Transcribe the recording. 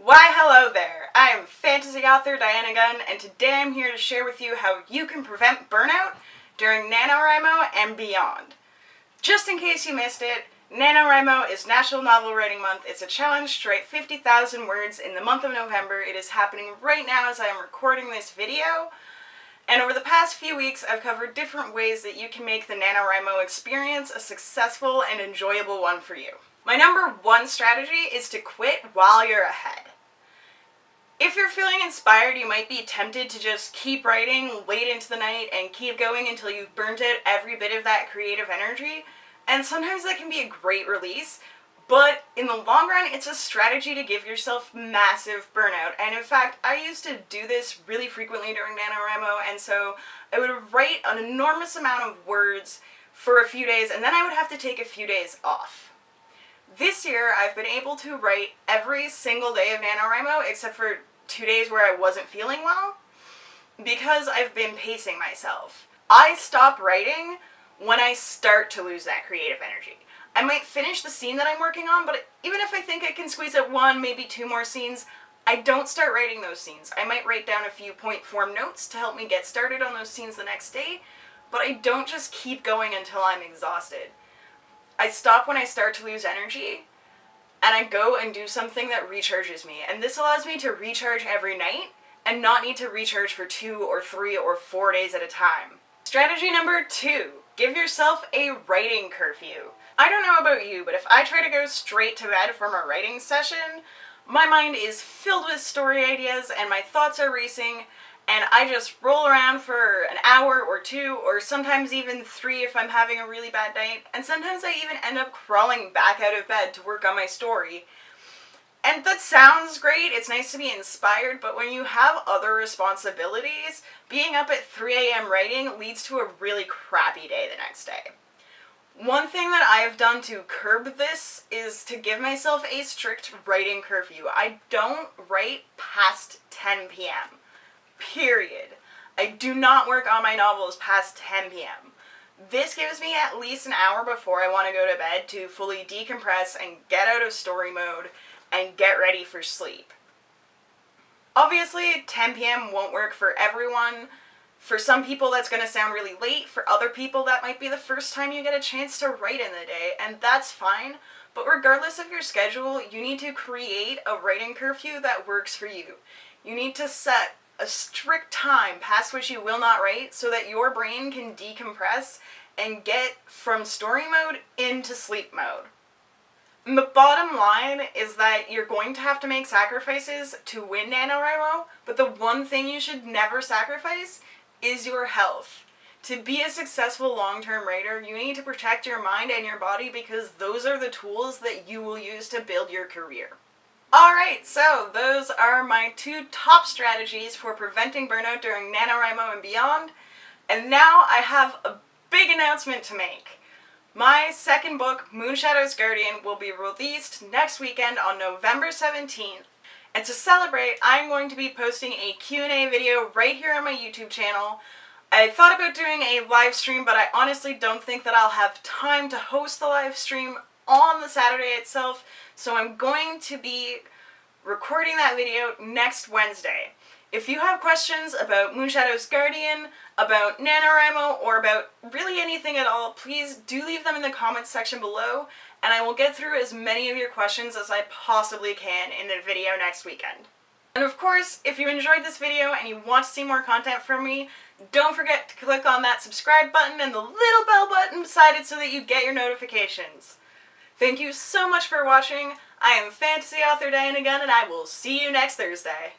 Why hello there, I am fantasy author Dianna Gunn, and today I'm here to share with you how you can prevent burnout during NaNoWriMo and beyond. Just in case you missed it, NaNoWriMo is National Novel Writing Month. It's a challenge to write 50,000 words in the month of November. It is happening right now as I am recording this video. And over the past few weeks, I've covered different ways that you can make the NaNoWriMo experience a successful and enjoyable one for you. My number one strategy is to quit while you're ahead. If you're feeling inspired, you might be tempted to just keep writing late into the night and keep going until you've burnt out every bit of that creative energy, and sometimes that can be a great release, but in the long run, it's a strategy to give yourself massive burnout. And in fact, I used to do this really frequently during NaNoWriMo, and so I would write an enormous amount of words for a few days, and then I would have to take a few days off. This year, I've been able to write every single day of NaNoWriMo, except for 2 days where I wasn't feeling well, because I've been pacing myself. I stop writing when I start to lose that creative energy. I might finish the scene that I'm working on, but even if I think I can squeeze out one, maybe two more scenes, I don't start writing those scenes. I might write down a few point form notes to help me get started on those scenes the next day, but I don't just keep going until I'm exhausted. I stop when I start to lose energy, and I go and do something that recharges me. And this allows me to recharge every night and not need to recharge for 2 or 3 or 4 days at a time. Strategy number 2, give yourself a writing curfew. I don't know about you, but if I try to go straight to bed from a writing session, my mind is filled with story ideas and my thoughts are racing, and I just roll around for an hour or 2, or sometimes even 3 if I'm having a really bad night, and sometimes I even end up crawling back out of bed to work on my story. And that sounds great, it's nice to be inspired, but when you have other responsibilities, being up at 3 a.m. writing leads to a really crappy day the next day. One thing that I've done to curb this is to give myself a strict writing curfew. I don't write past 10 p.m. Period. I do not work on my novels past 10 p.m. This gives me at least an hour before I want to go to bed to fully decompress and get out of story mode and get ready for sleep. Obviously, 10 p.m. won't work for everyone. For some people that's going to sound really late. For other people that might be the first time you get a chance to write in the day, and that's fine. But regardless of your schedule, you need to create a writing curfew that works for you. You need to set a strict time past which you will not write so that your brain can decompress and get from story mode into sleep mode. And the bottom line is that you're going to have to make sacrifices to win NaNoWriMo, but the one thing you should never sacrifice is your health. To be a successful long-term writer, you need to protect your mind and your body because those are the tools that you will use to build your career. Alright, so those are my 2 top strategies for preventing burnout during NaNoWriMo and beyond. And now I have a big announcement to make. My second book, MOONSHADO'S Guardian, will be released next weekend on November 17th. And to celebrate, I'm going to be posting a Q&A video right here on my YouTube channel. I thought about doing a live stream, but I honestly don't think that I'll have time to host the live stream on the Saturday itself, so I'm going to be recording that video next Wednesday. If you have questions about MOONSHADO'S Guardian, about NaNoWriMo, or about really anything at all, please do leave them in the comments section below, and I will get through as many of your questions as I possibly can in the video next weekend. And of course, if you enjoyed this video and you want to see more content from me, don't forget to click on that subscribe button and the little bell button beside it so that you get your notifications. Thank you so much for watching. I am fantasy author Dianna Gunn, and I will see you next Thursday.